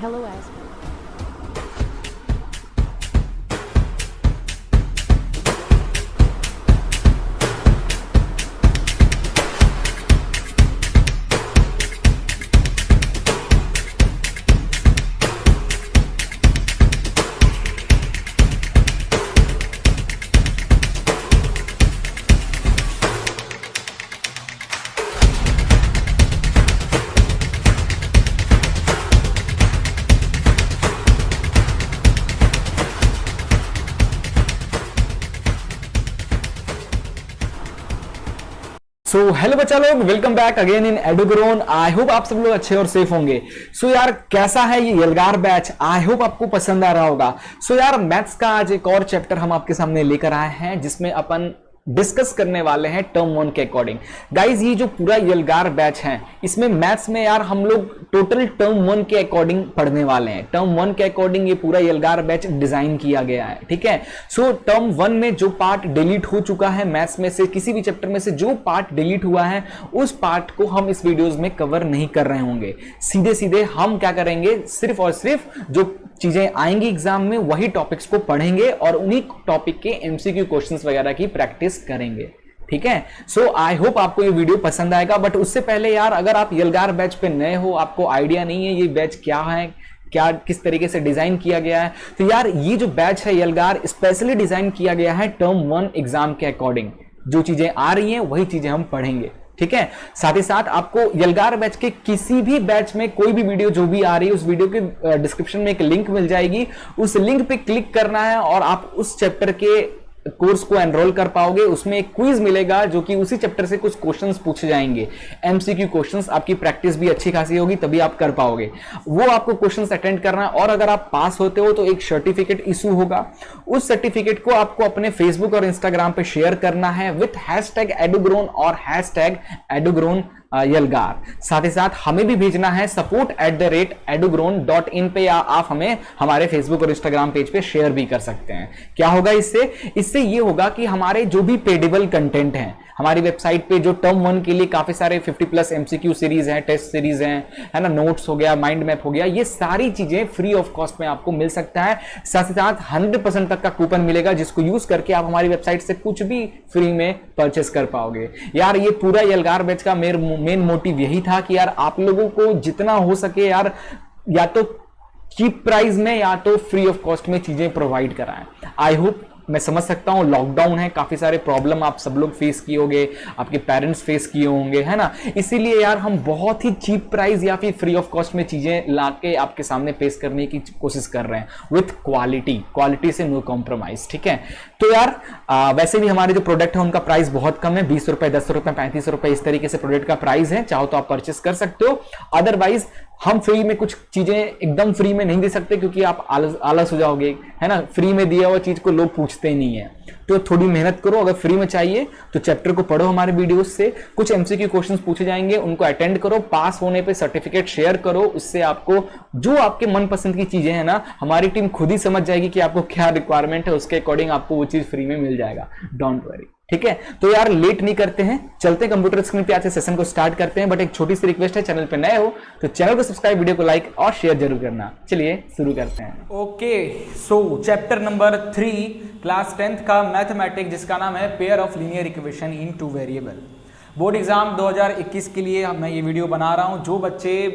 LOS. सो hello बच्चा लोग, welcome back again in Edugrown. I hope आप सब लोग अच्छे और सेफ होंगे। सो यार कैसा है ये यलगार बैच, आई होप आपको पसंद आ रहा होगा। सो यार मैथ्स का आज एक और चैप्टर हम आपके सामने लेकर आए हैं जिसमें अपन डिस्कस करने वाले हैं टर्म 1 के अकॉर्डिंग। गाइज ये जो पूरा यलगार बैच है इसमें मैथ्स में यार हम लोग टोटल टर्म 1 के अकॉर्डिंग पढ़ने वाले हैं। टर्म 1 के अकॉर्डिंग ये पूरा यलगार बैच डिजाइन किया गया है, ठीक है। सो टर्म 1 में जो पार्ट डिलीट हो चुका है मैथ्स में से, किसी भी चैप्टर में से जो पार्ट डिलीट हुआ है उस पार्ट को हम इस वीडियोज में कवर नहीं कर रहे होंगे। सीधे सीधे हम क्या करेंगे, सिर्फ और सिर्फ जो चीजें आएंगी एग्जाम में वही टॉपिक्स को पढ़ेंगे और उन्हीं टॉपिक के एमसीक्यू क्वेश्चंस वगैरह की प्रैक्टिस करेंगे, ठीक है। सो आई होप आपको ये वीडियो पसंद आएगा। बट उससे पहले यार अगर आप यलगार बैच पे नए हो, आपको आइडिया नहीं है ये बैच क्या है, क्या किस तरीके से डिजाइन किया गया है, तो यार ये जो बैच है यलगार स्पेशली डिजाइन किया गया है टर्म 1 एग्जाम के अकॉर्डिंग। जो चीजें आ रही हैं वही चीजें हम पढ़ेंगे, ठीक है। साथ ही साथ आपको यलगार बैच के किसी भी बैच में कोई भी वीडियो जो भी आ रही है उस वीडियो के डिस्क्रिप्शन में एक लिंक मिल जाएगी, उस लिंक पे क्लिक करना है और आप उस चैप्टर के कोर्स को एनरोल कर पाओगे। उसमें एक क्विज मिलेगा जो कि उसी चैप्टर से कुछ क्वेश्चंस पूछे जाएंगे, एमसीक्यू क्वेश्चंस। आपकी प्रैक्टिस भी अच्छी खासी होगी तभी आप कर पाओगे। वो आपको क्वेश्चंस अटेंड करना है और अगर आप पास होते हो तो एक सर्टिफिकेट इशू होगा। उस सर्टिफिकेट को आपको अपने फेसबुक और इंस्टाग्राम पे शेयर करना है विथ #एडुग्रोन और #एडुग्रोन यलगार। साथ ही साथ हमें भी भेजना है support@edugrown.in पे, या आप हमें हमारे फेसबुक और इंस्टाग्राम पेज पे शेयर भी कर सकते हैं। क्या होगा इससे ये होगा कि हमारे जो भी पेडेबल कंटेंट हैं हमारी वेबसाइट पे, जो टर्म 1 के लिए काफी सारे 50+ एमसीक्यू सीरीज हैं, टेस्ट सीरीज हैं, है ना, नोट्स हो गया, माइंड मैप हो गया, ये सारी चीजें फ्री ऑफ कॉस्ट में आपको मिल सकता है। साथ ही साथ 100% तक का कूपन मिलेगा जिसको यूज करके आप हमारी वेबसाइट से कुछ भी फ्री में परचेस कर पाओगे। यार ये पूरा यलगार बैच का मेन मोटिव यही था कि यार आप लोगों को जितना हो सके यार या तो चीप प्राइस में या तो फ्री ऑफ कॉस्ट में चीजें प्रोवाइड कराएं। आई होप, मैं समझ सकता हूं लॉकडाउन है, काफी सारे प्रॉब्लम आप सब लोग फेस किए होंगे, आपके पेरेंट्स फेस किए होंगे, है ना। इसीलिए यार हम बहुत ही चीप प्राइस या फिर फ्री ऑफ कॉस्ट में चीजें लाके आपके सामने पेश करने की कोशिश कर रहे हैं विथ क्वालिटी से नो कॉम्प्रोमाइज, ठीक है। तो यार वैसे भी हमारे जो प्रोडक्ट है उनका प्राइस बहुत कम है, 20 रुपए, 10 रुपए, 35 रुपए, इस तरीके से प्रोडक्ट का प्राइस है। चाहो तो आप परचेस कर सकते हो। अदरवाइज हम फ्री में कुछ चीजें एकदम फ्री में नहीं दे सकते क्योंकि आप आलस हो जाओगे, है ना। फ्री में दिया हुआ चीज को लोग पूछते ही नहीं है, तो थोड़ी मेहनत करो। अगर फ्री में चाहिए तो चैप्टर को पढ़ो, हमारे वीडियोस से कुछ एमसीक्यू क्वेश्चंस पूछे जाएंगे, उनको अटेंड करो, पास होने पे सर्टिफिकेट शेयर करो। उससे आपको जो आपके मनपसंद की चीजें हैं ना, हमारी टीम खुद ही समझ जाएगी कि आपको क्या रिक्वायरमेंट है, उसके अकॉर्डिंग आपको वो चीज फ्री में मिल जाएगा। डोंट वरी, ठीक है। तो यार लेट नहीं करते हैं, चलते हैं कंप्यूटर स्क्रीन पे, आज से सेशन को स्टार्ट करते हैं। बट एक छोटी सी रिक्वेस्ट है, चैनल पे नए हो तो चैनल को सब्सक्राइब, वीडियो को लाइक और शेयर जरूर करना। चलिए शुरू करते हैं। ओके, सो चैप्टर नंबर 3 क्लास 10th का मैथमेटिक्स, जिसका नाम है pair of linear equation in 2 variable. Board exam 2021 के लिए मैं ये वीडियो बना रहा हूँ। जो बच्चे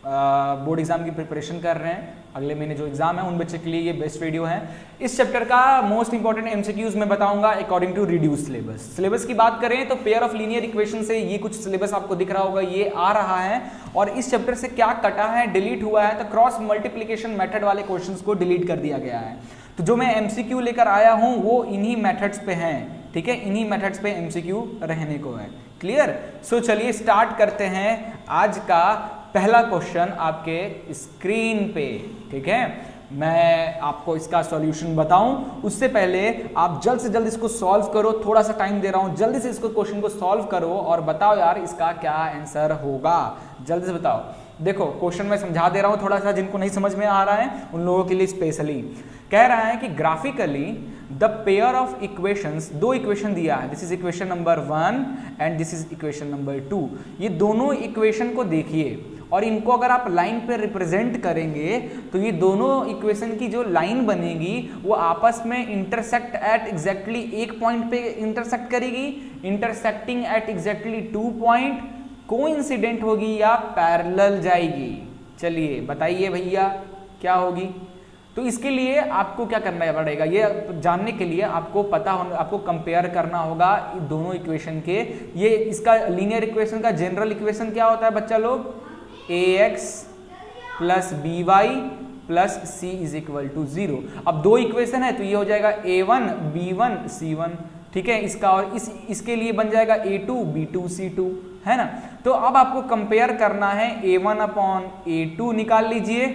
बोर्ड एग्जाम की प्रिपरेशन कर रहे हैं, अगले महीने जो एग्जाम है, उन बच्चे के लिए ये बेस्ट वीडियो है। इस चैप्टर का मोस्ट इंपॉर्टेंट एमसीक्यूज मैं बताऊंगा अकॉर्डिंग टू रिड्यूस सिलेबस की बात करें तो पेयर ऑफ लीनियर इक्वेशन से ये कुछ सिलेबस आपको दिख रहा होगा, ये आ रहा है। और इस चैप्टर से क्या कटा है, डिलीट हुआ है, तो क्रॉस मल्टीप्लीकेशन मेथड वाले क्वेश्चंस को डिलीट कर दिया गया है। तो जो मैं एमसीक्यू लेकर आया हूं वो इन्हीं मेथड्स पे हैं, ठीक है, इन्हीं मेथड्स पे एमसीक्यू रहने को है। क्लियर? सो चलिए स्टार्ट करते हैं आज का पहला क्वेश्चन आपके स्क्रीन पे, ठीक है। मैं आपको इसका सॉल्यूशन बताऊं उससे पहले आप जल्द से जल्द इसको सॉल्व करो। थोड़ा सा टाइम दे रहा हूं, जल्दी से इसको क्वेश्चन को सॉल्व करो और बताओ यार इसका क्या आंसर होगा, जल्दी से बताओ। देखो क्वेश्चन मैं समझा दे रहा हूं थोड़ा सा, जिनको नहीं समझ में आ रहा है उन लोगों के लिए स्पेशली। कह रहा है कि graphically the pair of equations, दो इक्वेशन दिया है, this is equation number 1 and this is equation number 2। ये दोनों इक्वेशन को देखिए और इनको अगर आप लाइन पे रिप्रेजेंट करेंगे तो ये दोनों इक्वेशन की जो लाइन बनेगी वो आपस में इंटरसेक्ट एट एग्जैक्टली एक पॉइंट पे इंटरसेक्ट करेगी, intersecting at exactly 2 point, coincident होगी या पैरेलल जाएगी। चलिए बताइए भैया क्या होगी। तो इसके लिए आपको क्या करना पड़ेगा, ये जानने के लिए आपको आपको कंपेयर करना होगा दोनों इक्वेशन के। ये इसका लीनियर इक्वेशन का जनरल इक्वेशन क्या होता है बच्चा लोग, ax plus by plus c is equal to 0। अब दो इक्वेशन है तो ये हो जाएगा a1 b1 c1, ठीक है इसका, और इसके लिए बन जाएगा a2 b2 c2, है ना। तो अब आपको कंपेयर करना है a1 अपॉन a2 निकाल लीजिए,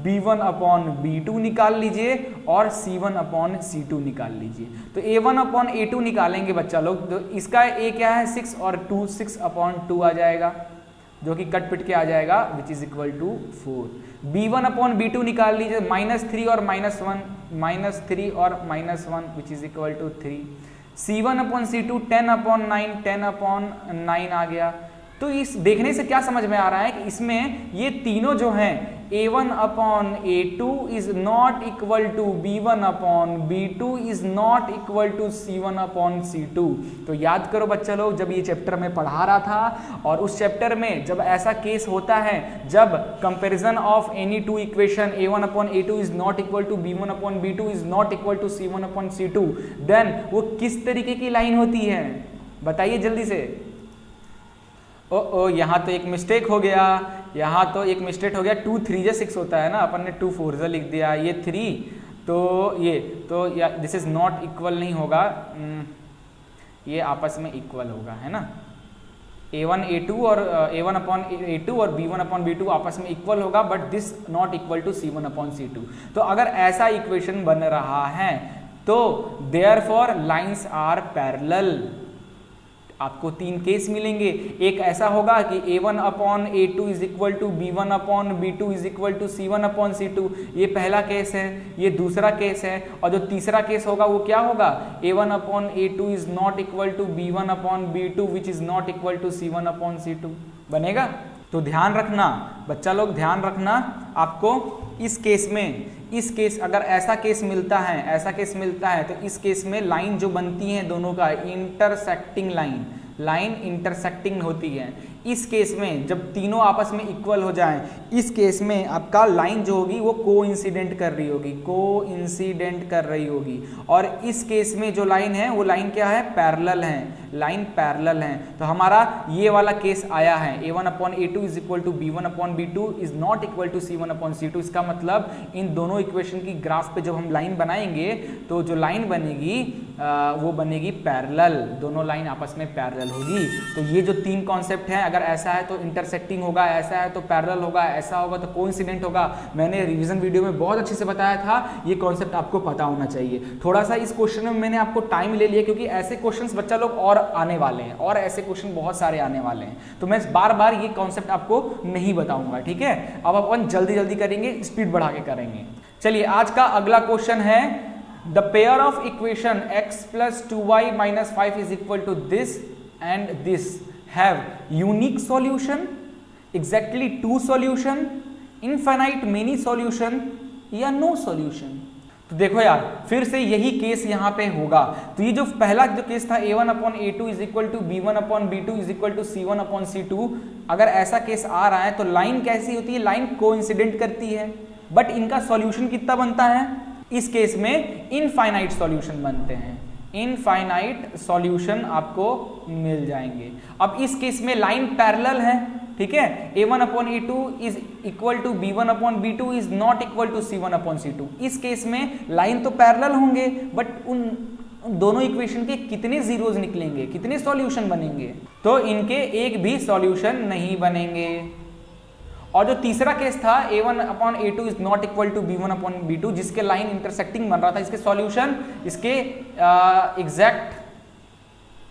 b1 अपॉन b2 निकाल लीजिए और c1 अपॉन c2 निकाल लीजिए। तो a1 अपॉन a2 निकालेंगे बच्चा लोग, तो इसका a क्या है 6 और 2 6 अपॉन 2 आ जाएगा जो कि कट पिट के आ जाएगा which is equal to 4। b1 upon b2 निकाल लीजिए, -3 और -1, -3 और -1 which is equal to 3। c1 upon c2 10 upon 9, 10 upon 9 आ गया। तो इस देखने से क्या समझ में आ रहा है कि इसमें ये तीनों जो हैं a1 upon a2 is not equal to b1 upon b2 is not equal to c1 upon c2। तो याद करो बच्चा लोग, जब ये चैप्टर में पढ़ा रहा था और उस चैप्टर में जब ऐसा केस होता है जब comparison of any two equation a1 upon a2 is not equal to b1 upon b2 is not equal to c1 upon c2, then वो किस तरीके की लाइन होती है बताइए जल्दी से। ओ यहाँ तो एक मिस्टेक हो गया, यहाँ तो एक मिस्टेक हो गया, 2 3 जा 6 होता है ना, अपन ने 2 4 जा लिख दिया, ये 3 तो ये तो दिस इज नॉट इक्वल नहीं होगा, ये आपस में इक्वल होगा, है ना। a1 a2 और a1 अपॉन a2 और b1 अपॉन b2 आपस में इक्वल होगा, but this not equal to c1 upon c2। तो अगर ऐसा इक्वेशन बन रहा है तो देयरफॉर लाइंस आर पैरेलल। आपको 3 केस मिलेंगे, एक ऐसा होगा कि a1 upon a2 is equal to b1 upon b2 is equal to c1 upon c2, ये पहला केस है, ये दूसरा केस है, और जो तीसरा केस होगा वो क्या होगा, a1 upon a2 is not equal to b1 upon b2 which is not equal to c1 upon c2 बनेगा। तो ध्यान रखना बच्चा लोग, ध्यान रखना आपको इस केस में, इस केस अगर ऐसा केस मिलता है, ऐसा केस मिलता है तो इस केस में लाइन जो बनती है दोनों का इंटरसेक्टिंग लाइन इंटरसेक्टिंग होती है। इस केस में जब तीनों आपस में इक्वल हो जाएं, इस केस में आपका लाइन जो होगी वो कोइंसिडेंट कर रही होगी, कोइंसिडेंट कर रही होगी, और इस केस में जो लाइन है वो लाइन क्या है, पैरेलल है, लाइन पैरेलल है। तो हमारा ये वाला केस आया है a1 upon a2 is equal to b1 upon b2 is not equal to c1 upon c2। इसका मतलब इन दोनों इक्वेशन की ग्राफ पे जब हम लाइन बनाएंगे तो जो लाइन बनेगी वो बनेगी पैरेलल, दोनों लाइन आपस में पैरेलल होगी। तो ये जो 3 कॉन्सेप्ट हैं, अगर ऐसा है तो इंटरसेक्टिंग होगा, ऐसा है तो पैरेलल होगा, ऐसा होगा तो कोइंसिडेंट होगा, मैंने रिवीजन वीडियो में बहुत अच्छे से बताया था, ये कॉन्सेप्ट आपको पता होना चाहिए। थोड़ा सा इस क्वेश्चन में मैंने आपको टाइम ले लिया क्योंकि ऐसे क्वेश्चंस बच्चा लोग और आने वाले हैं, और ऐसे क्वेश्चन बहुत सारे आने वाले हैं, तो मैं बार बार ये कॉन्सेप्ट आपको नहीं बताऊंगा, ठीक है। अब अपन जल्दी जल्दी करेंगे, स्पीड बढ़ा के करेंगे। चलिए आज का अगला क्वेश्चन है, the pair of equation x plus 2y minus 5 is equal to this and this have unique solution, exactly 2 solution, infinite many solution या no solution। तो देखो यार फिर से यही केस यहाँ पे होगा। तो ये जो पहला जो केस था a1 upon a2 is equal to b1 upon b2 is equal to c1 upon c2, अगर ऐसा केस आ रहा है तो लाइन कैसी होती है, लाइन कोइंसिडेंट करती है, बट इनका सॉल्यूशन कितना बनता है, इस केस में इनफाइनाइट सॉल्यूशन बनते हैं, इनफाइनाइट सॉल्यूशन आपको मिल जाएंगे। अब इस केस में लाइन पैरेलल है, ठीक है, a1 upon a2 is equal to b1 upon b2 is not equal to c1 upon c2। इस केस में लाइन तो पैरेलल होंगे, बट उन दोनों इक्वेशन के कितने जीरोज निकलेंगे, कितने सॉल्यूशन बनेंगे, तो इनके एक भी सॉल्यूशन नहीं बनेंगे। और जो तीसरा केस था a1 upon a2 is not equal to b1 upon b2, जिसके लाइन इंटरसेक्टिंग बन रहा था, इसके सॉल्यूशन, इसके एग्जैक्ट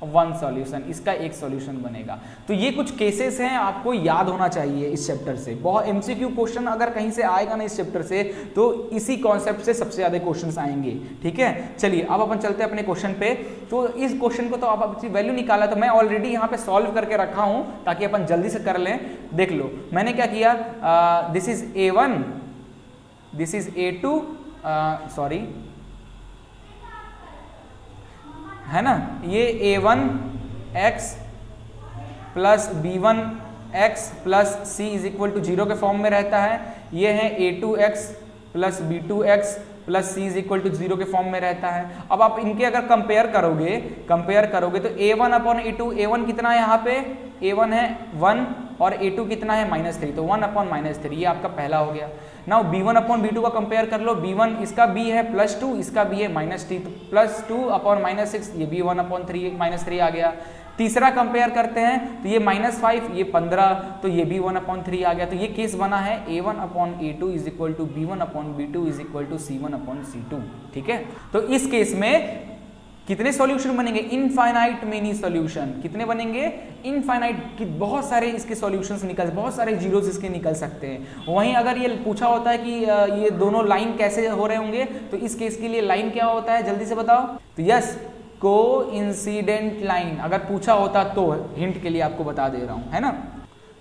वन सॉल्यूशन, इसका एक सॉल्यूशन बनेगा। तो ये कुछ केसेस हैं, आपको याद होना चाहिए इस चैप्टर से। बहुत एमसीक्यू क्वेश्चन अगर कहीं से आएगा ना इस चैप्टर से, तो इसी कॉन्सेप्ट से सबसे ज्यादा क्वेश्चंस आएंगे, ठीक है। चलिए अब अपन चलते हैं अपने क्वेश्चन पे। तो इस क्वेश्चन को तो आप अपनी वैल्यू निकाला, तो मैं ऑलरेडी यहाँ पे सॉल्व करके रखा हूं ताकि अपन जल्दी से कर लें। देख लो मैंने क्या किया, this is A1, this is A2, sorry है ना, ये A1x plus B1x plus C is equal to 0 के फॉर्म में रहता है। ये है A2x plus B2x plus C is equal to 0 के फॉर्म में रहता है। अब आप इनके अगर कंपेयर करोगे तो A1 अपॉन A2, A1 कितना है यहाँ पे, A1 है 1 और A2 कितना है -3, तो 1 अपॉन -3, ये आपका पहला हो गया। नाउ B1 अपॉन B2 का कंपेयर कर लो, B1 इसका B है +2, इसका B है -3, तो +2 अपॉन -6, ये भी 1 अपॉन -3 आ गया। तीसरा कंपेयर करते हैं तो ये -5, ये 15, तो ये भी 1 अपॉन 3 आ गया। तो ये केस बना है A1 upon A2 is equal to B1 upon B2 is equal to C1 upon C2, ठीक है। तो इस केस में कितने सॉल्यूशन बनेंगे, इनफाइनाइट मेनी सॉल्यूशन। कितने बनेंगे, इनफाइनाइट, बहुत सारे इसके सॉल्यूशंस निकल, बहुत सारे जीरोस इसके निकल सकते हैं। वहीं अगर ये पूछा होता है कि ये दोनों लाइन कैसे हो रहे होंगे, तो इस केस के लिए लाइन क्या होता है, जल्दी से बताओ। तो यस, कोइंसिडेंट लाइन अगर पूछा होता तो, हिंट के लिए आपको बता दे रहा हूं, है ना।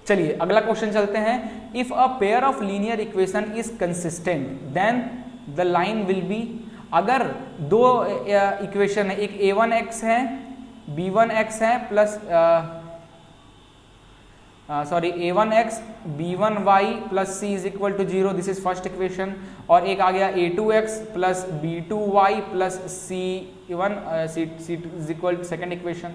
चलिए अगला क्वेश्चन चलते हैं। If a pair of linear equation is consistent then the line will be, अगर दो इक्वेशन है, एक A1x है, B1x है plus A1x B1y plus C is equal to 0, this is first equation. और एक आ गया A2x plus B2y plus C2 is equal to second equation.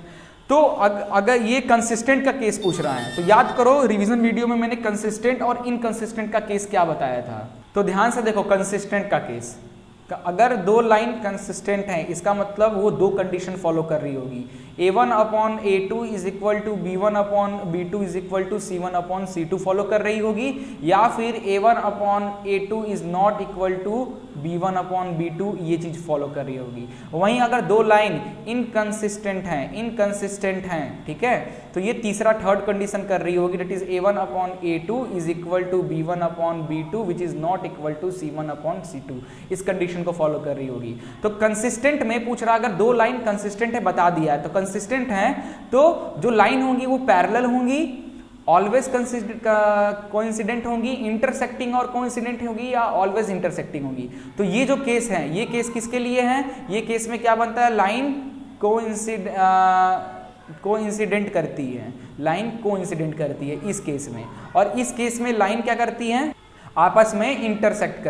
तो अगर ये कंसिस्टेंट का केस पूछ रहा है, तो याद करो रिवीजन वीडियो में मैंने कंसिस्टेंट और इनकंसिस्टेंट का केस क्या बताया था। तो ध्यान से देखो कंसिस्टेंट का केस, अगर दो लाइन कंसिस्टेंट हैं, इसका मतलब वो दो कंडीशन फॉलो कर रही होगी। A1 upon A2 is equal to B1 upon B2 is equal to C1 upon C2 follow कर रही होगी, या फिर A1 upon A2 is not equal to B1 upon B2, ये चीज फॉलो कर रही होगी। वहीं अगर दो लाइन इनकंसिस्टेंट हैं, ठीक है, तो ये तीसरा थर्ड कंडीशन कर रही होगी, that is A1 upon A2 is equal to B1 upon B2 which is not equal to C1 upon C2, इस कंडीशन को फॉलो कर रही होगी। तो कंसिस्टेंट में पूछ रहा, अगर दो लाइन कंसिस्टेंट है बता दिया है, तो कंसिस्टेंट है तो जो लाइन होंगी वो पैरेलल होंगी, ऑलवेज कोइंसिडेंट होंगी, इंटरसेक्टिंग और कोइंसिडेंट होगी, या ऑलवेज इंटरसेक्टिंग होगी। तो ये जो केस है, ये केस किसके लिए है, ये केस में क्या बनता है, लाइन कोइंसिडेंट करती है, लाइन कोइंसिडेंट करती है इस केस में। और इस केस में लाइन क्या करती है, आपस में इंटरसेक्ट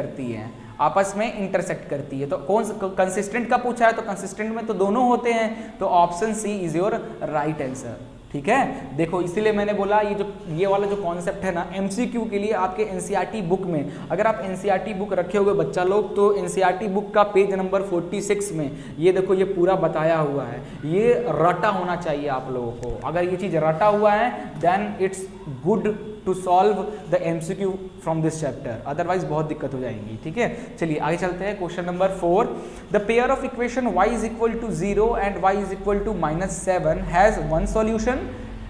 करती है, तो कौन कंसिस्टेंट का पूछा है, तो कंसिस्टेंट में तो दोनों होते हैं, तो option C is your right answer, ठीक है। देखो इसीलिए मैंने बोला ये वाला जो कॉन्सेप्ट है ना, एमसीक्यू के लिए आपके एनसीईआरटी बुक में, अगर आप एनसीईआरटी बुक रखे हुए बच्चा लोग, तो एनसीईआरटी बुक का पेज नंबर 46 में ये देखो ये पूरा बताया हुआ है, ये रटा होना चाहिए आप लोगों को। अगर ये चीज रटा हुआ है then it's good to solve the MCQ from this chapter, otherwise बहुत दिक्कत हो जाएंगी, ठीक है। चलिए आगे चलते हैं। Question number 4, the pair of equation y is equal to 0 and y is equal to -7 has one solution,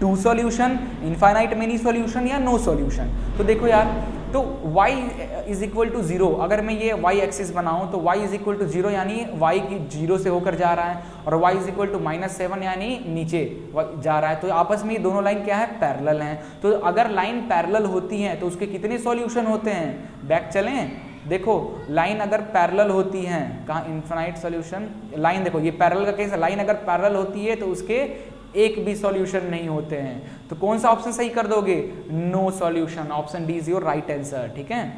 two solution, infinite many solution, या नो सॉल्यूशन। तो देखो यार, तो y इज इक्वल टू 0, अगर मैं ये y एक्सिस बनाऊं तो y इज इक्वल टू 0 यानी y की 0 से होकर जा रहा है, और y इज इक्वल टू -7 यानी नीचे जा रहा है। तो आपस में ये दोनों लाइन क्या है, पैरेलल हैं। तो अगर लाइन पैरेलल होती है तो उसके कितने सॉल्यूशन होते हैं, बैक चलें, देखो लाइन अगर पैरेलल होती हैं, कहाँ इनफाइनाइट सॉल्यूशन, लाइन देखो ये पैरेलल का केस है, लाइन अगर पैरेलल होती है तो उसके एक भी सॉल्यूशन नहीं होते हैं, तो कौन सा ऑप्शन सही कर दोगे, no solution, option D is your right answer, ठीक है।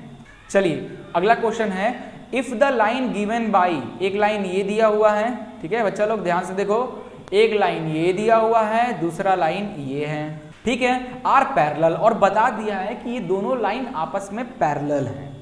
चलिए अगला क्वेश्चन है, if the line given by, एक लाइन ये दिया हुआ है, ठीक है बच्चा लोग ध्यान से देखो, एक लाइन ये दिया हुआ है, दूसरा लाइन ये है, ठीक है, आर पैरेलल, और बता दिया है कि ये दोनों लाइन आपस में पैरेलल हैं,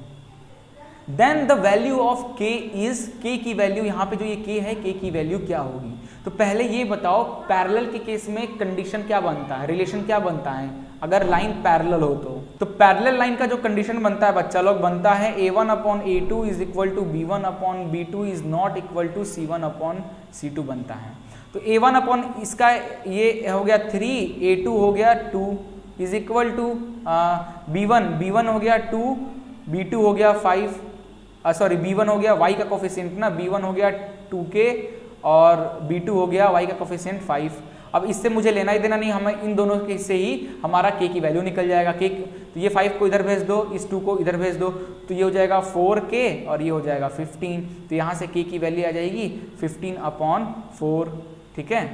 then the value of k is, k की वैल्यू, यहाँ पे जो ये k है, k की वैल्यू क्या होगी। तो पहले ये बताओ पैरेलल के केस में कंडीशन क्या बनता है, रिलेशन क्या बनता है, अगर लाइन पैरेलल हो तो पैरेलल लाइन का जो कंडीशन बनता है बच्चा लोग, बनता है A1 upon A2 is equal to B1 upon B2 is not equal to C1 upon C2 बनता है। तो a1 अपॉन इसका ये हो गया 3, a2 हो गया 2 इज इक्वल टू b1 हो गया 2, b2 हो गया 5, सॉरी b1 हो गया y का कोफिशिएंट ना, b1 हो गया 2k और b2 हो गया y का कोफिशिएंट 5। अब इससे मुझे लेना ही देना नहीं, हमें इन दोनों के से ही हमारा k की वैल्यू निकल जाएगा। k तो ये 5 को इधर भेज दो, इस 2 को इधर भेज दो, तो ये हो जाएगा 4k और ये हो जाएगा 15। तो यहाँ से k की वैल्यू आ जाएगी 15/4। ठीक है,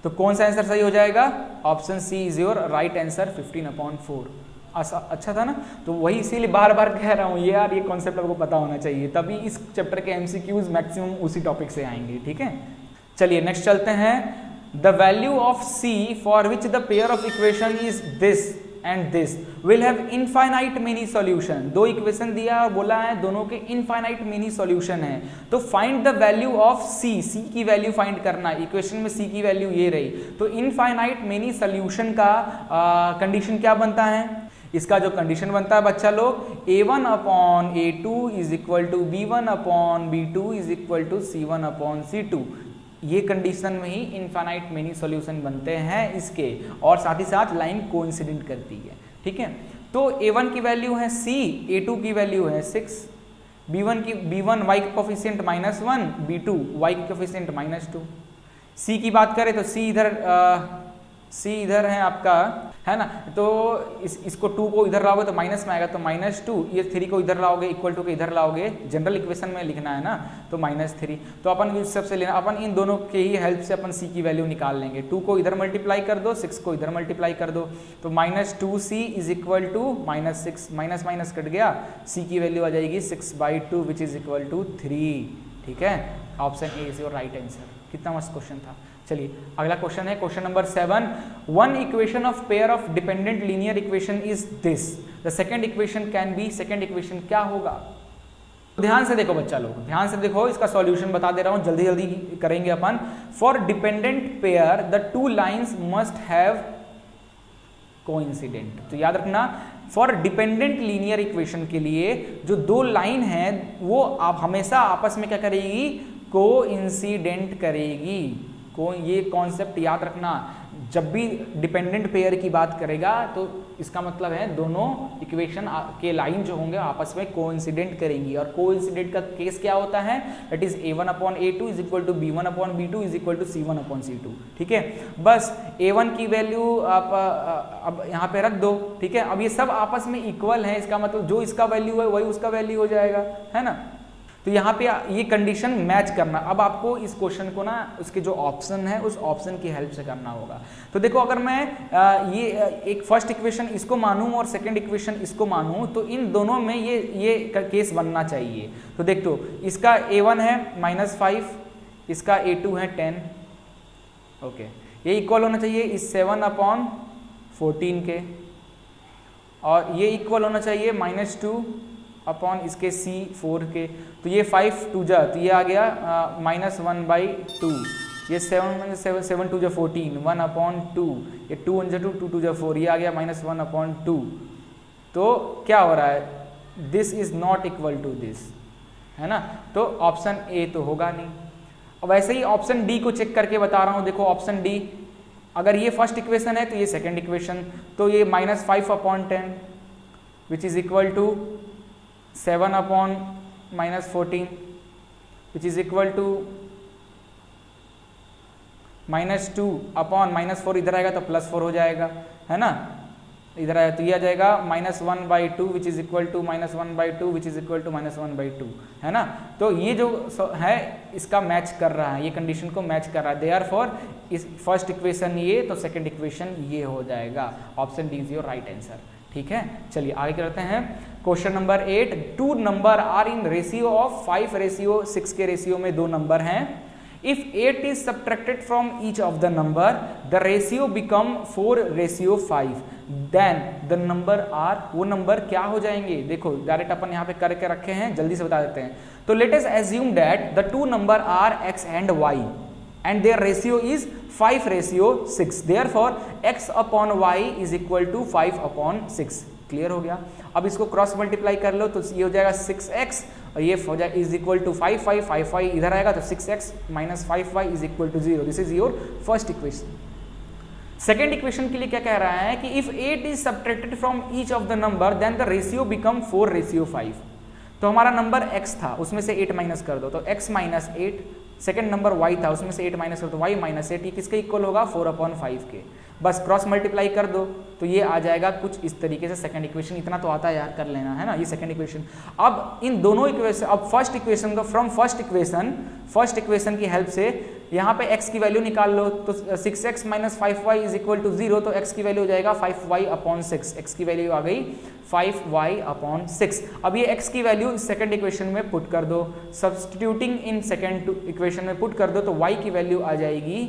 तो कौन सा आंसर सही हो जाएगा? Option C is your right answer, 15/4। अच्छा था ना? तो वही इसीलिए बार बार कह रहा हूँ ये यार, ये कॉन्सेप्ट आपको पता होना चाहिए, तभी इस चैप्टर के एमसीक्यूज मैक्सिमम उसी टॉपिक से आएंगे। ठीक है, चलिए नेक्स्ट चलते हैं। The value of c for which the pair of equation is this and this will have infinite many solution. दो इक्वेशन दिया और बोला है दोनों के इनफाइनाइट मेनी सॉल्यूशन है, तो find the value of c, c की वैल्यू फाइंड करना। इक्वेशन में c की वैल्यू ये रही, तो इनफाइनाइट मेनी सॉल्यूशन का कंडीशन क्या बनता है? इसका जो कंडीशन बनता है बच्चा लोग, a1 upon a2 is equal to b1 upon b2 is equal to c1 upon c2। ये कंडीशन में ही इनफाइनाइट मेनी सॉल्यूशन बनते हैं इसके, और साथ ही साथ लाइन कोइंसिडेंट करती है। ठीक है, तो a1 की वैल्यू है c, a2 की वैल्यू है 6, b1 y का कोफिशिएंट -1, b2 y का कोफिशिएंट -2। c की बात करें तो c इधर है आपका, है ना, तो इसको 2 को इधर लाओगे तो माइनस में आएगा, तो -2, ये 3 को इधर लाओगे, इक्वल टू के इधर लाओगे, जनरल इक्वेशन में लिखना है ना, तो -3। तो अपन इस सबसे लेना, अपन इन दोनों के ही हेल्प से अपन c की वैल्यू निकाल लेंगे। 2 को इधर मल्टीप्लाई कर दो, 6 को इधर मल्टीप्लाई कर दो, तो -2c is equal to -6, minus minus cut गया, c की वैल्यू आ जाएगी 6/2 विच इज इक्वल टू 3। ठीक है, option A is your right answer. कितना मस्त क्वेश्चन था। चलिए अगला क्वेश्चन है क्वेश्चन नंबर 7। One equation of pair of dependent linear equation is this, the second equation can be, second equation क्या होगा? ध्यान से देखो बच्चा लोग, ध्यान से देखो, इसका सॉल्यूशन बता दे रहा हूं, जल्दी जल्दी करेंगे अपन। For dependent pair the two lines must have coincident. तो याद रखना, फॉर डिपेंडेंट लीनियर इक्वेशन के लिए जो दो लाइन है वो आप हमेशा आपस में क्या करेगी? कोइंसिडेंट करेगी। ये कॉन्सेप्ट याद रखना, जब भी डिपेंडेंट पेयर की बात करेगा तो इसका मतलब है दोनों इक्वेशन के लाइन जो होंगे आपस में कोइंसिडेंट करेंगी। और कोइंसिडेंट का केस क्या होता है? That is a1 upon a2 is equal to b1 upon b2 is equal to c1 upon c2। ठीक है, बस a1 की वैल्यू आप अब यहाँ पे रख दो। ठीक है, अब ये सब आपस में इक्वल है, इसका मतलब जो इसका वैल्यू है वही उसका वैल्यू हो जाएगा, है ना। तो यहाँ पे ये कंडीशन मैच करना। अब आपको इस क्वेश्चन को ना उसके जो ऑप्शन है उस ऑप्शन की हेल्प से करना होगा। तो देखो, अगर मैं ये एक फर्स्ट इक्वेशन इसको मानूं और सेकंड इक्वेशन इसको मानूं तो इन दोनों में ये केस बनना चाहिए। तो देख दो, इसका a1 है -5, इसका a2 है 10। ओके, ये इक्वल होना चाहिए इस 7 अपॉन 14 के, और ये इक्वल होना चाहिए -2 अपॉन इसके c4 के। तो ये 5 2 जा, तो ये आ गया -1/2। ये 7 2 जा 14, 1 अपॉन 2, ये 2 1 जा 2, 2 2 जा 4, ये आ गया -1/2। तो क्या हो रहा है? This is not equal to this, है ना। तो ऑप्शन ए तो होगा नहीं। अब वैसे ही ऑप्शन डी को चेक करके बता रहा हूँ। देखो ऑप्शन डी, अगर ये फर्स्ट इक्वेशन है तो ये सेकेंड इक्वेशन, तो ये -5/10 which is equal to 7 upon -14 which is equal to -2 upon -4, इधर आएगा तो +4 हो जाएगा, है ना। इधर आया तो ये आ जाएगा -1/2 which is equal to -1/2 which is equal to -1/2, है ना। तो ये जो है इसका मैच कर रहा है, ये कंडीशन को मैच कर रहा है। देयरफॉर इस फर्स्ट इक्वेशन ये, तो सेकंड इक्वेशन ये हो जाएगा। Option D is your right answer. ठीक है, चलिए आगे करते हैं। Question number 8। Two number are in ratio of 5:6 के रेशियो में दो नंबर हैं। If 8 is subtracted from each of the number, the ratio become 4:5. Then the number are, वो नंबर क्या हो जाएंगे? देखो डायरेक्ट अपन यहाँ पे करके रखे हैं, जल्दी से बता देते हैं। तो let us assume that the two number are x and y. and their ratio is 5:6. Therefore x upon y is equal to 5/6. Clear हो गया। अब इसको क्रॉस मल्टीप्लाई कर लो तो ये हो जाएगा 6x और ये हो जाएगा इज इक्वल टू 5y इधर आएगा तो 6x minus 5y is equal to 0। This is your first equation. Second equation के लिए क्या कह रहा है कि if 8 is subtracted from each of the number then the ratio become 4:5। तो हमारा नंबर x था, उसमें से 8 माइनस कर दो तो x minus 8, second number y था, उसमें से 8 माइनस कर दो y माइनस 8, ये किसके इक्वल होगा 4/5 के। बस क्रॉस मल्टीप्लाई कर दो तो ये आ जाएगा कुछ इस तरीके से सेकंड इक्वेशन। इतना तो आता है यार, कर लेना है ना, ये सेकंड इक्वेशन। अब इन दोनों इक्वेशन, अब फर्स्ट इक्वेशन को फ्रॉम फर्स्ट इक्वेशन की हेल्प से यहाँ पे x की वैल्यू निकाल लो तो 6x minus 5y is equal to 0, तो x की वैल्यू हो जाएगा 5y/6। x की वैल्यू आ गई 5y/6। अब ये x की वैल्यू सेकंड इक्वेशन में पुट कर दो, सब्स्टिट्यूटिंग इन सेकंड इक्वेशन में पुट कर दो तो y की वैल्यू आ जाएगी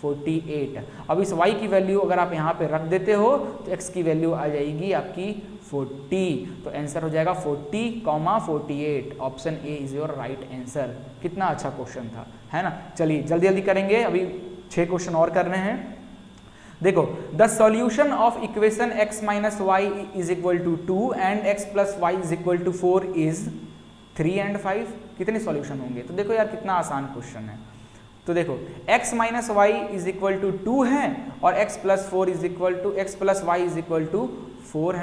48। अब इस y की वैल्यू अगर आप यहाँ पे रख देते हो तो x की वैल्यू आ जाएगी आपकी 40। तो आंसर हो जाएगा 40,48। Option A is your right answer. कितना अच्छा क्वेश्चन था, है ना। चलिए जल्दी जल्दी करेंगे, अभी 6 क्वेश्चन और करने हैं। देखो, the solution of equation x minus y is equal to 2 and x plus y is equal to 4 is 3 and 5। कितने सॉल्यूशन होंगे? तो देखो यार कितना आसान क्वेश्चन है। तो देखो x minus y is equal to 2 है और x plus y is equal to 4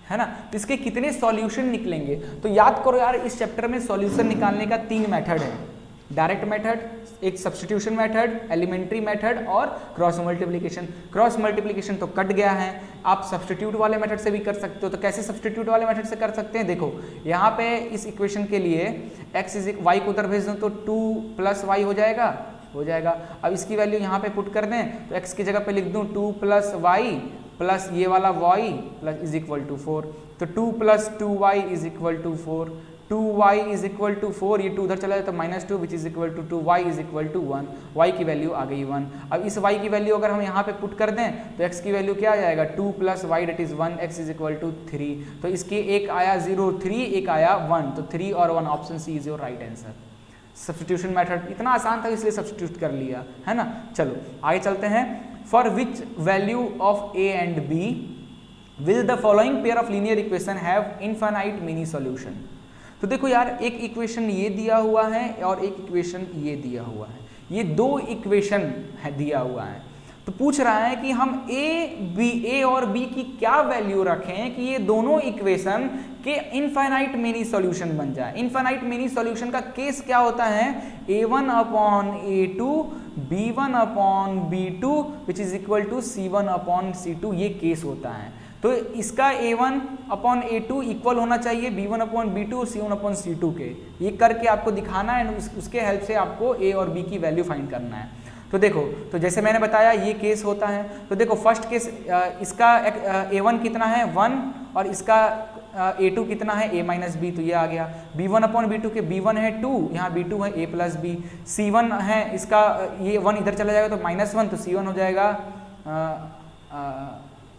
है ना। तो इसके कितने सॉल्यूशन निकलेंगे? तो याद करो यार, इस चैप्टर में सॉल्यूशन निकालने का 3 मेथड है, डायरेक्ट मेथड, एक सब्स्टिट्यूशन मेथड, एलिमेंट्री मेथड और क्रॉस मल्टीप्लिकेशन। क्रॉस मल्टीप्लिकेशन तो कट गया है, आप सब्स्टिट्यूट वाले मेथड से भी कर सकते हो। तो कैसे सब्स्टिट्यूट वाले मेथड से कर सकते हैं? देखो यहाँ पे इस इक्वेशन के लिए x इज y को उधर भेज दो तो 2 प्लस वाई हो जाएगा। अब इसकी वैल्यू यहाँ पे पुट कर दें तो x की जगह पे लिख दूं 2 प्लस वाई प्लस ये वाला y plus is equal to 4। तो 2 plus 2y is equal to 4, 2y is equal to 4, ये 2 उधर चला जाए तो -2 which is equal to 2y is equal to 1। y की वैल्यू आ गई 1। अब इस y की वैल्यू अगर हम यहाँ पे पुट कर दें तो x की वैल्यू क्या आ जाएगा 2 plus y that is 1, x is equal to 3। तो इसके एक आया 0 3, एक आया 1, तो 3 और 1 option C is your right answer. Substitution method इतना आसान था इसलिए सब्स्टिट्यूट कर लिया, है ना। चलो आगे चलते हैं। For which value of a and b will the following pair of linear equation have infinite mini solution. तो देखो यार, एक इक्वेशन ये दिया हुआ है और एक इक्वेशन ये दिया हुआ है, ये 2 इक्वेशन है दिया हुआ है। तो पूछ रहा है कि हम a और b की क्या वैल्यू रखें कि ये दोनों इक्वेशन के इनफाइनाइट मिनी सॉल्यूशन बन जाए। इनफाइनाइट मिनी सॉल्यूशन का केस क्या होता है? a1/a2 b1/b2 which is equal to c1/c2, ये केस होता है। तो इसका a1/a2 इक्वल होना चाहिए b1/b2 और c1/c2 के। ये करके आपको दिखाना है, उसके हेल्प से आपको a और b की वैल्यू फाइंड करना है। तो देखो, तो जैसे मैंने बताया ये केस होता है। तो देखो फर्स्ट केस, इसका a1 कितना है 1 और इसका a2 कितना है a माइनस b, तो ये आ गया। b1/b2 के b1 है 2, यहाँ b2 है a प्लस b। c1 है इसका, ये 1 इधर चला जाएगा तो -1, तो c1 हो जाएगा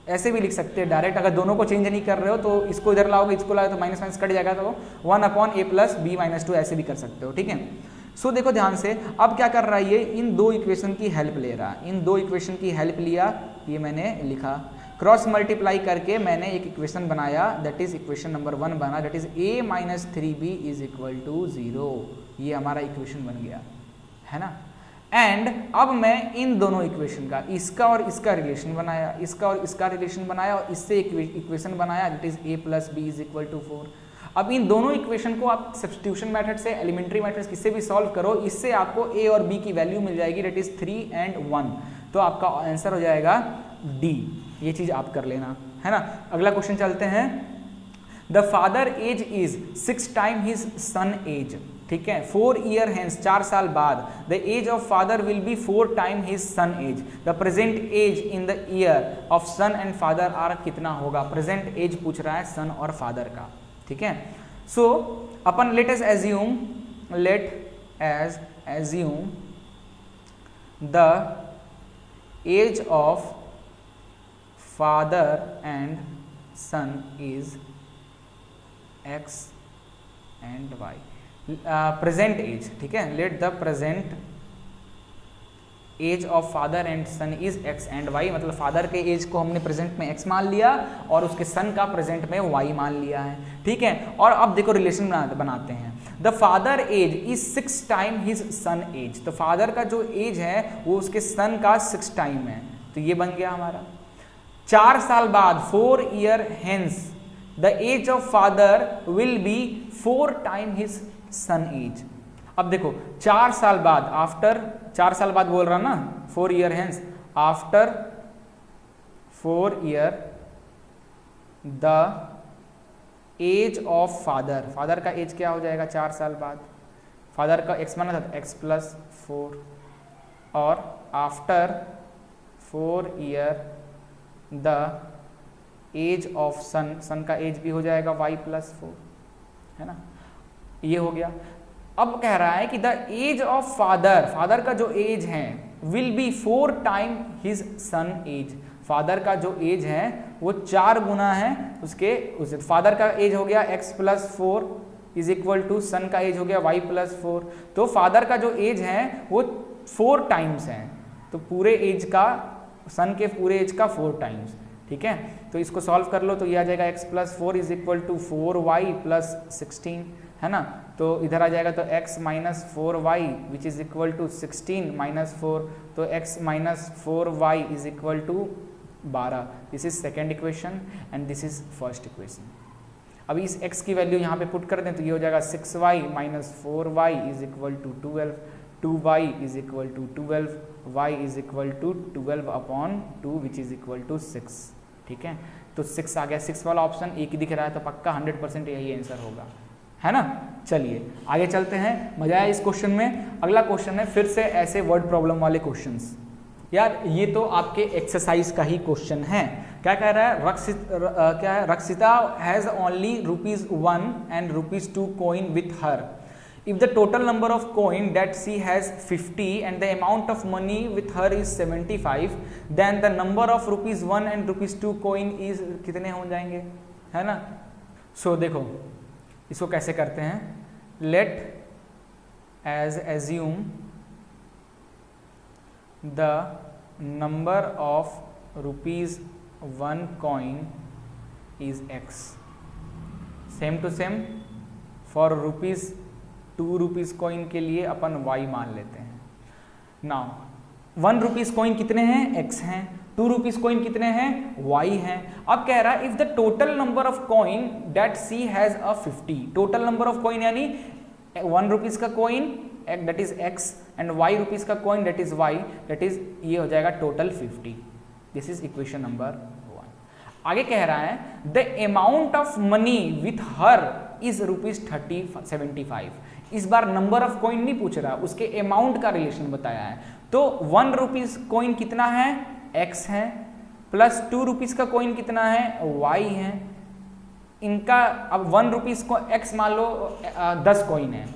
ऐसे भी लिख सकते हैं डायरेक्ट, अगर दोनों को चेंज नहीं कर रहे हो तो इसको इधर लाओगे, इसको लाओगे तो माइनस कट जाएगा, तो 1/a प्लस b माइनस 2 ऐसे भी कर सकते हो, ठीक है। सो देखो ध्यान से, अब क्या कर रहा है ये, इन 2 इक्वेशन की हेल्प ले रहा है। इन 2 इक्वेशन की हेल्प लिया, ये मैंने लिखा, क्रॉस मल्टीप्लाई करके मैंने एक इक्वेशन बनाया, दैट इज इक्वेशन नंबर 1 बना, that is a minus 3b is equal to 0। ये हमारा इक्वेशन बन गया, है ना। एंड अब मैं इन दोनों इक्वेशन का, इसका और इसका रिलेशन बनाया, इसका और इसका रिलेशन बनाया और इससे इक्वेशन बनाया, that is a plus b is equal to 4। अब इन दोनों इक्वेशन को आप सब्स्टिट्यूशन मेथड से, एलिमेंट्री मेथड से किससे भी सॉल्व करो, इससे आपको a और b की वैल्यू मिल जाएगी, दैट इज 3 एंड 1। तो आपका आंसर हो जाएगा D। ये चीज आप कर लेना, है ना। अगला क्वेश्चन चलते हैं। The father age is 6 time his son age, ठीक है। 4 ईयर हेंस, 4 साल बाद, the age of father will be 4 time his son age. The present age in the year of son and father are कितना होगा? Present as पूछ रहा है सन और फादर का, ठीक है। सो अपन let's assume the age of father and son is x and y, present age, ठीक है। Let the present age of father and son is X and Y, मतलब फादर के एज को हमने प्रेजेंट में x मान लिया और उसके सन का प्रेजेंट में वाई मान लिया है, ठीक है। और अब देखो रिलेशन बनाते हैं, the father age is 6 time his son age, तो फादर का जो एज है वो उसके सन का 6 टाइम है, तो ये बन गया हमारा। 4 साल बाद 4 year hence the age of father will be 4 time his son age. अब देखो 4 साल बाद, आफ्टर 4 साल बाद बोल रहा ना, 4 year hence, after 4 year the age of father, father का एज क्या हो जाएगा 4 साल बाद, फादर का एक्स माना था एक्स प्लस 4, और after 4 year the age of son, son का एज भी हो जाएगा वाई प्लस 4, है ना, ये हो गया। अब कह रहा है कि the age of father, father का जो एज है will be 4 time his son age, father का जो एज है वो 4 गुना है उसके, फादर का एज हो गया x plus 4 is equal to son का एज हो गया y प्लस 4, तो फादर का जो एज है वो 4 टाइम्स है, तो पूरे एज का, सन के पूरे एज का 4 टाइम्स, ठीक है। तो इसको सॉल्व कर लो तो ये आ जाएगा x plus 4 is equal to 4y plus 16, है ना, तो इधर आ जाएगा तो x minus 4y which is equal to 16 minus 4, तो x minus 4y is equal to 12, this is second equation and this is first equation. अब इस x की वैल्यू यहाँ पे पुट कर दें तो ये हो जाएगा 6y minus 4y is equal to 12, 2y is equal to 12, y is equal to 12 upon 2 which is equal to 6, ठीक है। तो 6 आ गया, 6 वाला ऑप्शन एक ही दिख रहा है, तो पक्का 100% यही आंसर होगा, है ना। चलिए आगे चलते हैं, मजा आया इस क्वेश्चन में। अगला क्वेश्चन है फिर से ऐसे वर्ड प्रॉब्लम वाले क्वेश्चंस। यार ये तो आपके एक्सरसाइज का ही क्वेश्चन है। क्या कह रहा है, क्या है, Rakshita has only ₹1 and ₹2 coin with her. If the total number of coin that she has 50 and the amount of money with her is 75, then the number of ₹1 and ₹2 coin is कितने हो जाएंगे, है ना। सो देखो इसको कैसे करते हैं, let us assume the number of ₹1 coin is x, same to same for ₹2 coin के लिए अपन y मान लेते हैं। नाउ ₹1 कॉइन कितने हैं, x हैं, ₹2 कॉइन कितने हैं, y हैं। अब कह रहा है if the total number of coin that she has a 50, total number of coin यानी ₹1 का coin that is x and ₹y का coin that is y, that is ये हो जाएगा total 50। This is equation number 1। आगे कह रहा है the amount of money with her is ₹75। इस बार नंबर ऑफ कॉइन नहीं पूछ रहा, उसके अमाउंट का रिलेशन बताया है। तो ₹1 कॉइन कितना है, x है, प्लस ₹2 का कॉइन कितना है, y है। इनका अब ₹1 को x मान लो 10 कॉइन है,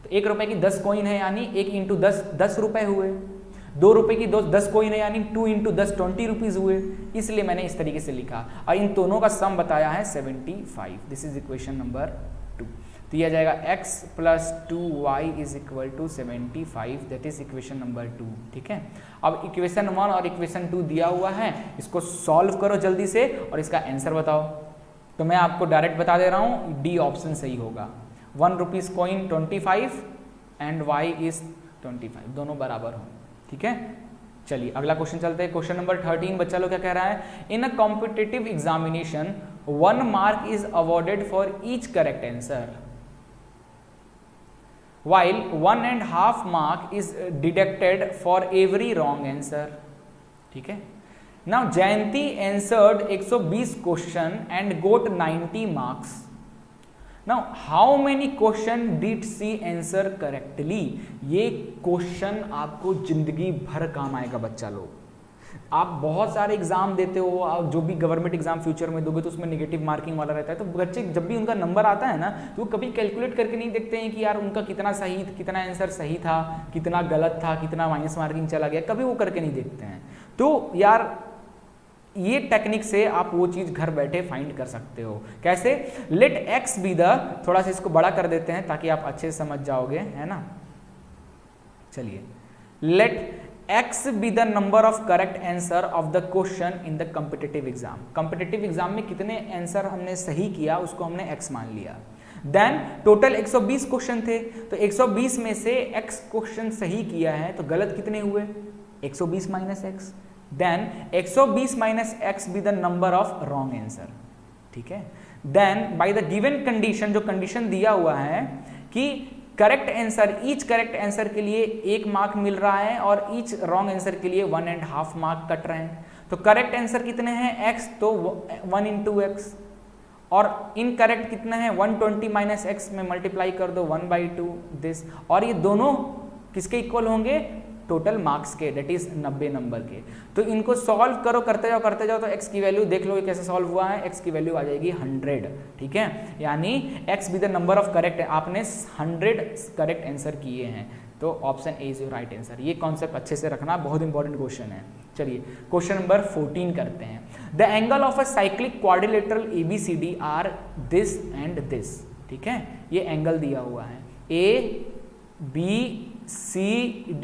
तो ₹1 की 10 कॉइन है यानी 1 इंटू 10 रुपए हुए। ₹2 की 10 कॉइन है यानी 2 इंटू 10 20 हुए, इसलिए मैंने इस तरीके से लिखा और इन दोनों का सम बताया है 75। This is equation number 2। तो यह आ जाएगा x plus 2y is equal to 75, that is equation number 2, ठीक है। अब इक्वेशन 1 और इक्वेशन 2 दिया हुआ है, इसको सॉल्व करो जल्दी से और इसका आंसर बताओ। तो मैं आपको डायरेक्ट बता दे रहा हूँ, डी ऑप्शन सही होगा। ₹1 कॉइन 25 एंड y इज 25, दोनों बराबर हो, ठीक है। चलिए अगला क्वेश्चन चलते हैं। क्वेश्चन नंबर 13 बच्चा लोग क्या कह रहा है, in a competitive examination 1 mark is awarded for each correct answer while 1.5 mark is deducted for every wrong answer, ठीक है। Now Jayanti answered 120 question and got 90 marks. Now how many question did she answer correctly? ये question आपको जिंदगी भर काम आएगा बच्चा लोग। आप बहुत सारे एग्जाम देते हो, आप जो भी गवर्नमेंट एग्जाम फ्यूचर में दोगे तो उसमें नेगेटिव मार्किंग वाला रहता है, तो बच्चे जब भी उनका नंबर आता है ना तो वो कभी कैलकुलेट करके नहीं देखते हैं कि यार उनका कितना सही, कितना आंसर सही था, कितना गलत था, कितना माइनस मार्किंग चला गया, कभी वो करके नहीं देखते हैं। तो यार ये टेक्निक से आप वो चीज घर बैठे फाइंड कर सकते हो। कैसे, लेट एक्स बी द, थोड़ा सा इसको बड़ा कर देते हैं ताकि आप अच्छे से समझ जाओगे, है ना। चलिए, let x be the number of correct answer of the question in the competitive exam. Competitive exam में कितने आंसर हमने सही किया उसको हमने एक्स मान लिया। देन टोटल 120 क्वेश्चन थे, तो 120 में से एक्स क्वेश्चन सही किया है, तो गलत कितने हुए? 120 minus x. Then 120 minus x be the number of wrong answer, ठीक है। Then by the given condition, जो कंडीशन दिया हुआ है कि correct answer, each correct answer के लिए 1 मार्क मिल रहा है और ईच रॉन्ग आंसर के लिए 1.5 मार्क कट रहे हैं। तो करेक्ट आंसर कितने हैं? x, तो 1 इंटू एक्स, और इनकरेक्ट कितना है? 120 माइनस एक्स में मल्टीप्लाई कर दो 1/2 दिस, और ये दोनों किसके इक्वल होंगे? टोटल मार्क्स के, दैट इज 90 नंबर के। तो इनको सॉल्व करो, करते जाओ तो x की वैल्यू देख लो कैसे सॉल्व हुआ है। x की वैल्यू आ जाएगी 100, ठीक है। यानी x B the number of correct, आपने 100 करेक्ट आंसर किए हैं, तो option A is your right answer. ये कॉन्सेप्ट अच्छे से रखना, बहुत इंपॉर्टेंट क्वेश्चन है। चलिए क्वेश्चन नंबर 14 करते हैं। The angle of a cyclic quadrilateral ABCD are this and this, ठीक है। ये एंगल दिया हुआ है, ABCD,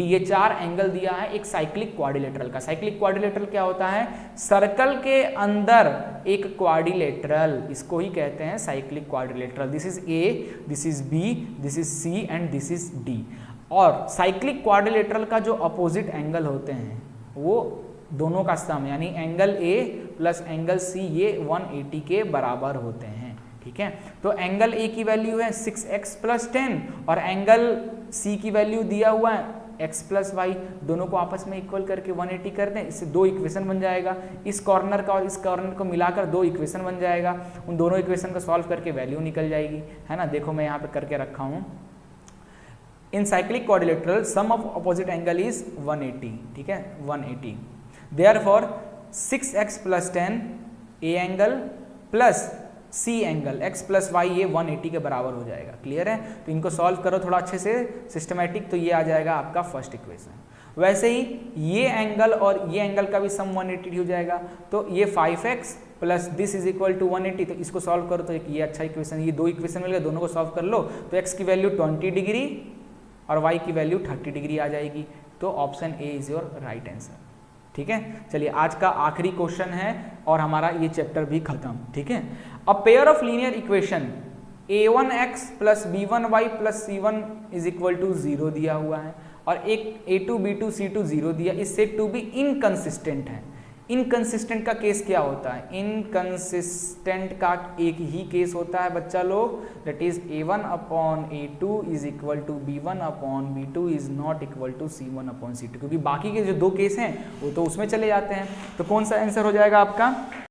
ये 4 एंगल दिया है एक साइक्लिक क्वाड्रिलेटरल का। साइक्लिक क्वाड्रिलेटरल क्या होता है? सर्कल के अंदर एक क्वाड्रिलेटरल, इसको ही कहते हैं cyclic quadrilateral. This is A, this is B, this is C and this is D। और साइक्लिक क्वाड्रिलेटरल का जो अपोजिट एंगल होते हैं वो दोनों का सम, यानी angle A plus angle C, ये 180 के बराबर होते हैं, ठीक है। तो एंगल A की वैल्यू है 6x प्लस 10 और एंगल C की वैल्यू दिया हुआ है x प्लस वाई। दोनों को आपस में इक्वल करके 180 कर दें, इससे 2 इक्वेशन बन जाएगा। इस कॉर्नर का और इस कॉर्नर को मिलाकर 2 इक्वेशन बन जाएगा। उन दोनों इक्वेशन को सॉल्व करके वैल्यू निकल जाएगी, है ना। देखो मैं यहाँ पे करके रखा हूँ। In cyclic quadrilateral sum of opposite angle is 180, ठीक है, 180। Therefore 6x plus 10 A angle plus C angle x plus y, ये 180 के बराबर हो जाएगा। क्लियर है? तो इनको सॉल्व करो थोड़ा अच्छे से सिस्टमैटिक, तो ये आ जाएगा आपका फर्स्ट इक्वेशन। वैसे ही ये एंगल और ये एंगल का भी सम 180 हो जाएगा, तो ये 5x plus this is equal to 180, तो इसको सॉल्व करो तो ये अच्छा इक्वेशन, ये 2 इक्वेशन मिल गए, दोनों को सॉल्व कर लो तो x की वैल्यू 20 डिग्री और y की वैल्यू 30 डिग्री आ जाएगी। तो option A is your right answer, ठीक है। चलिए आज का आखिरी क्वेश्चन है और हमारा ये चैप्टर भी खत्म, ठीक है। A pair of linear equation a1x plus b1y plus c1 is equal to 0 दिया हुआ है और एक a2 b2 c2 0 दिया, इस सेट टू बी इनकंसिस्टेंट है। इनकंसिस्टेंट का केस क्या होता है? इनकंसिस्टेंट का एक ही केस होता है बच्चा लोग, that is a1 upon a2 is equal to b1 upon b2 is not equal to c1 upon c2, क्योंकि बाकी के जो 2 केस हैं वो तो उसमें चले जाते हैं। तो कौन सा आंसर हो जाएगा आपका?